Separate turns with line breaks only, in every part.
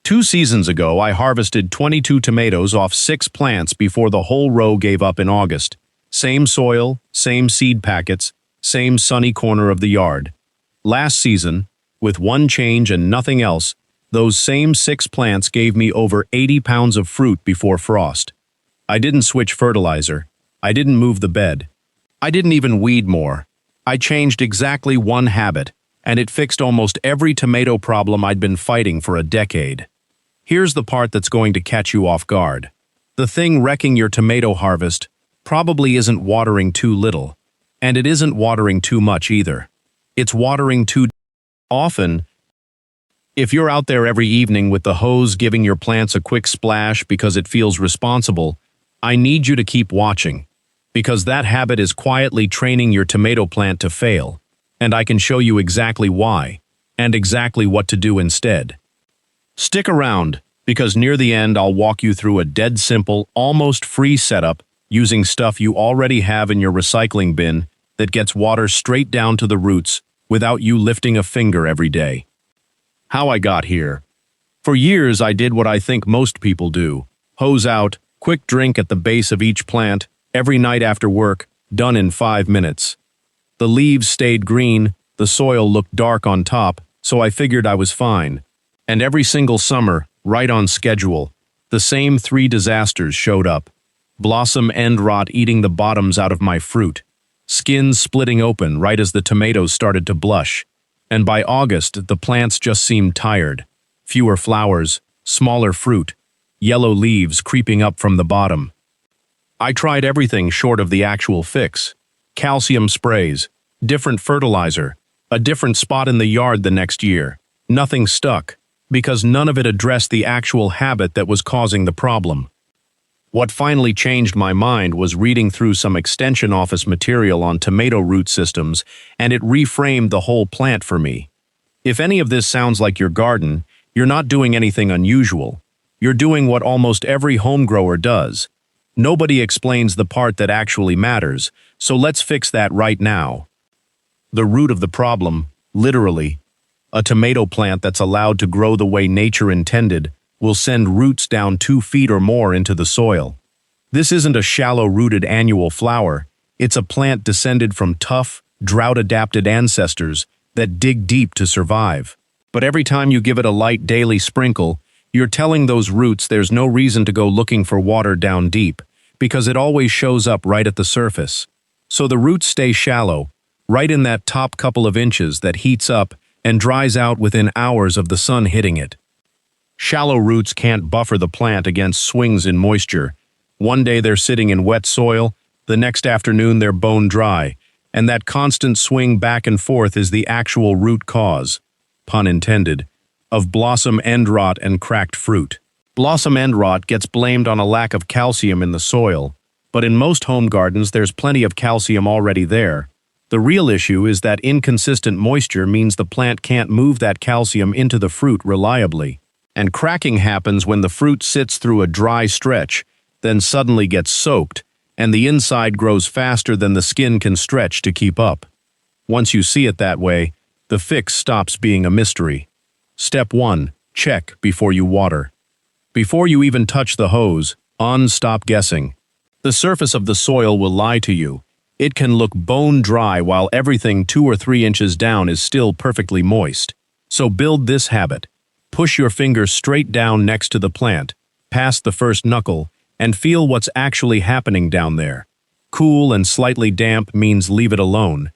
2 seasons ago, I harvested 22 tomatoes off 6 plants before the whole row gave up in August. Same soil, same seed packets, same sunny corner of the yard. Last season, with one change and nothing else, those same 6 plants gave me over 80 pounds of fruit before frost. I didn't switch fertilizer. I didn't move the bed. I didn't even weed more. I changed exactly one habit, and it fixed almost every tomato problem I'd been fighting for a decade. Here's the part that's going to catch you off guard. The thing wrecking your tomato harvest probably isn't watering too little, and it isn't watering too much either. It's watering too often. If you're out there every evening with the hose giving your plants a quick splash because it feels responsible, I need you to keep watching, because that habit is quietly training your tomato plant to fail, and I can show you exactly why, and exactly what to do instead. Stick around, because near the end I'll walk you through a dead simple, almost free setup using stuff you already have in your recycling bin that gets water straight down to the roots without you lifting a finger every day. How I got here. For years I did what I think most people do. Hose out, quick drink at the base of each plant, every night after work, done in 5 minutes. The leaves stayed green, the soil looked dark on top, so I figured I was fine. And every single summer, right on schedule, the same 3 disasters showed up. Blossom end rot eating the bottoms out of my fruit. Skins splitting open right as the tomatoes started to blush. And by August, the plants just seemed tired. Fewer flowers, smaller fruit, yellow leaves creeping up from the bottom. I tried everything short of the actual fix. Calcium sprays, different fertilizer, a different spot in the yard the next year. Nothing stuck, because none of it addressed the actual habit that was causing the problem. What finally changed my mind was reading through some extension office material on tomato root systems, and it reframed the whole plant for me. If any of this sounds like your garden, you're not doing anything unusual. You're doing what almost every home grower does. Nobody explains the part that actually matters, so let's fix that right now. The root of the problem, literally, a tomato plant that's allowed to grow the way nature intended will send roots down 2 feet or more into the soil. This isn't a shallow-rooted annual flower. It's a plant descended from tough, drought-adapted ancestors that dig deep to survive. But every time you give it a light daily sprinkle, you're telling those roots there's no reason to go looking for water down deep, because it always shows up right at the surface. So the roots stay shallow, right in that top couple of inches that heats up and dries out within hours of the sun hitting it. Shallow roots can't buffer the plant against swings in moisture. One day they're sitting in wet soil, the next afternoon they're bone dry, and that constant swing back and forth is the actual root cause, pun intended, of blossom end rot and cracked fruit. Blossom end rot gets blamed on a lack of calcium in the soil, but in most home gardens there's plenty of calcium already there. The real issue is that inconsistent moisture means the plant can't move that calcium into the fruit reliably. And cracking happens when the fruit sits through a dry stretch, then suddenly gets soaked, and the inside grows faster than the skin can stretch to keep up. Once you see it that way, the fix stops being a mystery. Step 1. Check before you water. Before you even touch the hose, stop guessing. The surface of the soil will lie to you. It can look bone dry while everything 2 or 3 inches down is still perfectly moist. So build this habit. Push your finger straight down next to the plant, past the first knuckle, and feel what's actually happening down there. Cool and slightly damp means leave it alone.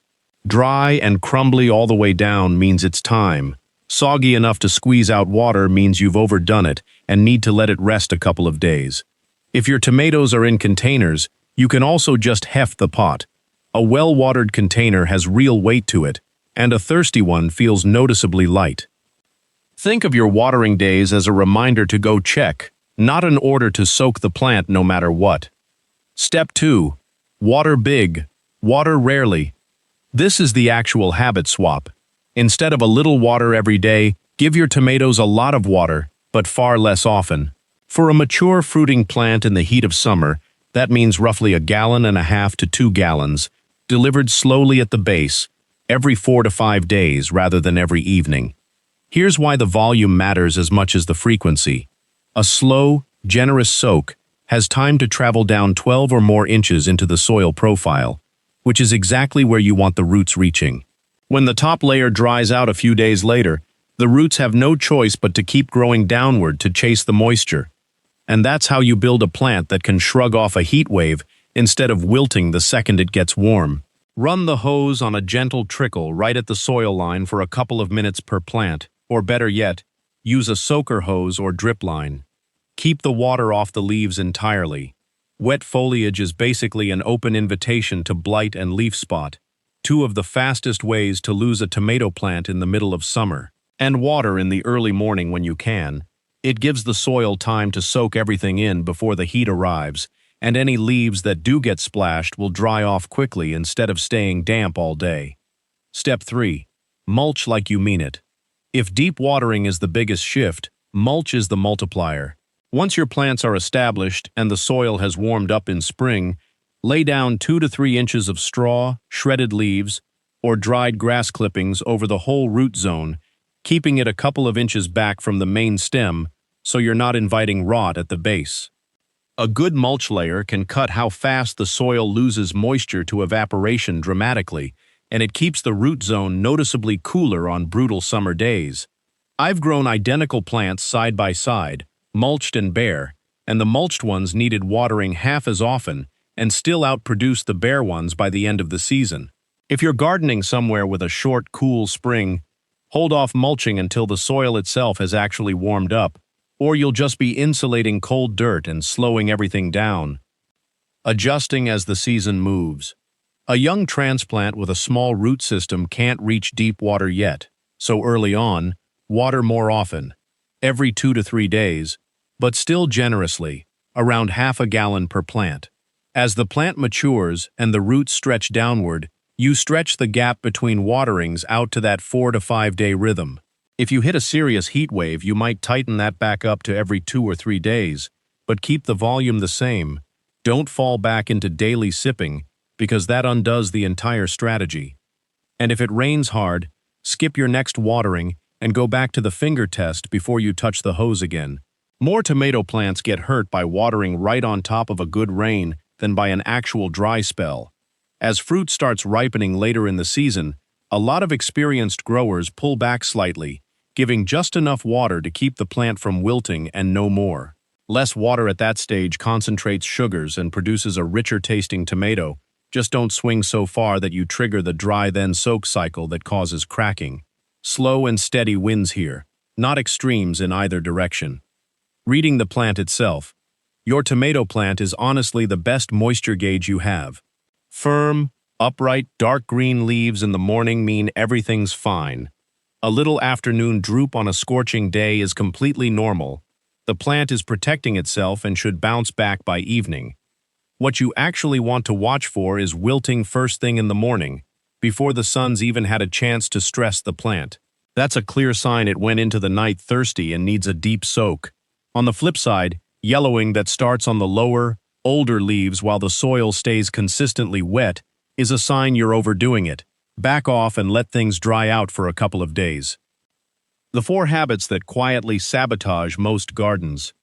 Dry and crumbly all the way down means it's time. Soggy enough to squeeze out water means you've overdone it and need to let it rest a couple of days. If your tomatoes are in containers, you can also just heft the pot. A well-watered container has real weight to it, and a thirsty one feels noticeably light. Think of your watering days as a reminder to go check, not an order to soak the plant no matter what. Step 2. Water big, water rarely. This is the actual habit swap. Instead of a little water every day, give your tomatoes a lot of water, but far less often. For a mature fruiting plant in the heat of summer, that means roughly 1.5 gallons to 2 gallons, delivered slowly at the base, every 4 to 5 days rather than every evening. Here's why the volume matters as much as the frequency. A slow, generous soak has time to travel down 12 or more inches into the soil profile, which is exactly where you want the roots reaching. When the top layer dries out a few days later, the roots have no choice but to keep growing downward to chase the moisture. And that's how you build a plant that can shrug off a heat wave instead of wilting the second it gets warm. Run the hose on a gentle trickle right at the soil line for a couple of minutes per plant, or better yet, use a soaker hose or drip line. Keep the water off the leaves entirely. Wet foliage is basically an open invitation to blight and leaf spot, two of the fastest ways to lose a tomato plant in the middle of summer. And water in the early morning when you can. It gives the soil time to soak everything in before the heat arrives, and any leaves that do get splashed will dry off quickly instead of staying damp all day. Step 3. Mulch like you mean it. If deep watering is the biggest shift, mulch is the multiplier. Once your plants are established and the soil has warmed up in spring, lay down 2 to 3 inches of straw, shredded leaves, or dried grass clippings over the whole root zone, keeping it a couple of inches back from the main stem so you're not inviting rot at the base. A good mulch layer can cut how fast the soil loses moisture to evaporation dramatically, and it keeps the root zone noticeably cooler on brutal summer days. I've grown identical plants side by side, mulched and bare, and the mulched ones needed watering half as often and still outproduced the bare ones by the end of the season. If you're gardening somewhere with a short, cool spring, hold off mulching until the soil itself has actually warmed up, or you'll just be insulating cold dirt and slowing everything down. Adjusting as the season moves. A young transplant with a small root system can't reach deep water yet, so early on, water more often, every 2 to 3 days, but still generously, around half a gallon per plant. As the plant matures and the roots stretch downward, you stretch the gap between waterings out to that 4 to 5 day rhythm. If you hit a serious heat wave, you might tighten that back up to every 2 or 3 days, but keep the volume the same. Don't fall back into daily sipping, because that undoes the entire strategy. And if it rains hard, skip your next watering and go back to the finger test before you touch the hose again. More tomato plants get hurt by watering right on top of a good rain than by an actual dry spell. As fruit starts ripening later in the season, a lot of experienced growers pull back slightly, giving just enough water to keep the plant from wilting and no more. Less water at that stage concentrates sugars and produces a richer tasting tomato. Just don't swing so far that you trigger the dry then soak cycle that causes cracking. Slow and steady wins here, not extremes in either direction. Reading the plant itself. Your tomato plant is honestly the best moisture gauge you have. Firm, upright, dark green leaves in the morning mean everything's fine. A little afternoon droop on a scorching day is completely normal. The plant is protecting itself and should bounce back by evening. What you actually want to watch for is wilting first thing in the morning, before the sun's even had a chance to stress the plant. That's a clear sign it went into the night thirsty and needs a deep soak. On the flip side, yellowing that starts on the lower, older leaves while the soil stays consistently wet is a sign you're overdoing it. Back off and let things dry out for a couple of days. The 4 habits that quietly sabotage most gardens.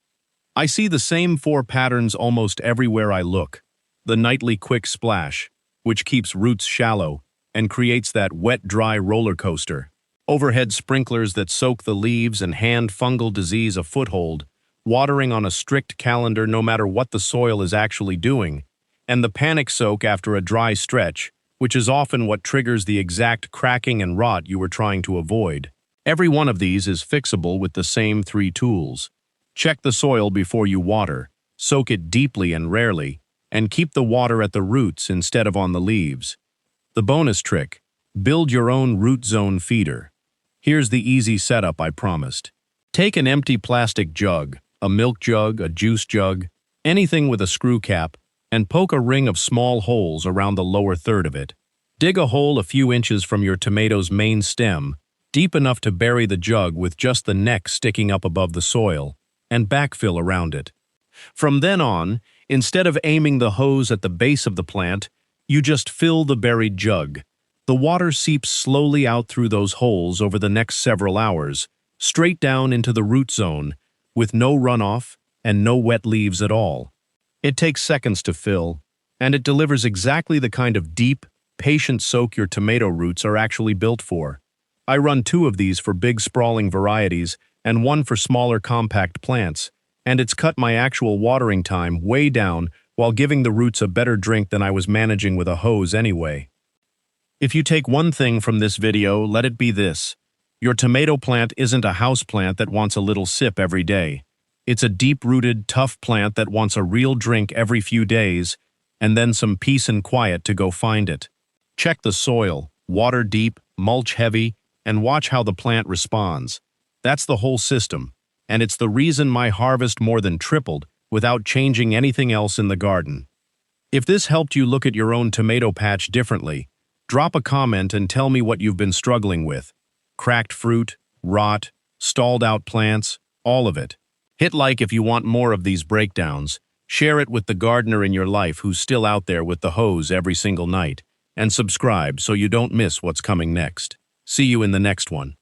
I see the same 4 patterns almost everywhere I look. The nightly quick splash, which keeps roots shallow and creates that wet-dry roller coaster. Overhead sprinklers that soak the leaves and hand fungal disease a foothold, watering on a strict calendar no matter what the soil is actually doing, and the panic soak after a dry stretch, which is often what triggers the exact cracking and rot you were trying to avoid. Every one of these is fixable with the same 3 tools. Check the soil before you water, soak it deeply and rarely, and keep the water at the roots instead of on the leaves. The bonus trick: build your own root zone feeder. Here's the easy setup I promised. Take an empty plastic jug, a milk jug, a juice jug, anything with a screw cap, and poke a ring of small holes around the lower third of it. Dig a hole a few inches from your tomato's main stem, deep enough to bury the jug with just the neck sticking up above the soil, and backfill around it. From then on, instead of aiming the hose at the base of the plant, you just fill the buried jug. The water seeps slowly out through those holes over the next several hours, straight down into the root zone, with no runoff and no wet leaves at all. It takes seconds to fill, and it delivers exactly the kind of deep, patient soak your tomato roots are actually built for. I run 2 of these for big sprawling varieties and 1 for smaller compact plants, and it's cut my actual watering time way down while giving the roots a better drink than I was managing with a hose anyway. If you take one thing from this video, let it be this. Your tomato plant isn't a house plant that wants a little sip every day. It's a deep-rooted, tough plant that wants a real drink every few days, and then some peace and quiet to go find it. Check the soil, water deep, mulch heavy, and watch how the plant responds. That's the whole system, and it's the reason my harvest more than tripled without changing anything else in the garden. If this helped you look at your own tomato patch differently, drop a comment and tell me what you've been struggling with. Cracked fruit, rot, stalled out plants, all of it. Hit like if you want more of these breakdowns, share it with the gardener in your life who's still out there with the hose every single night, and subscribe so you don't miss what's coming next. See you in the next one.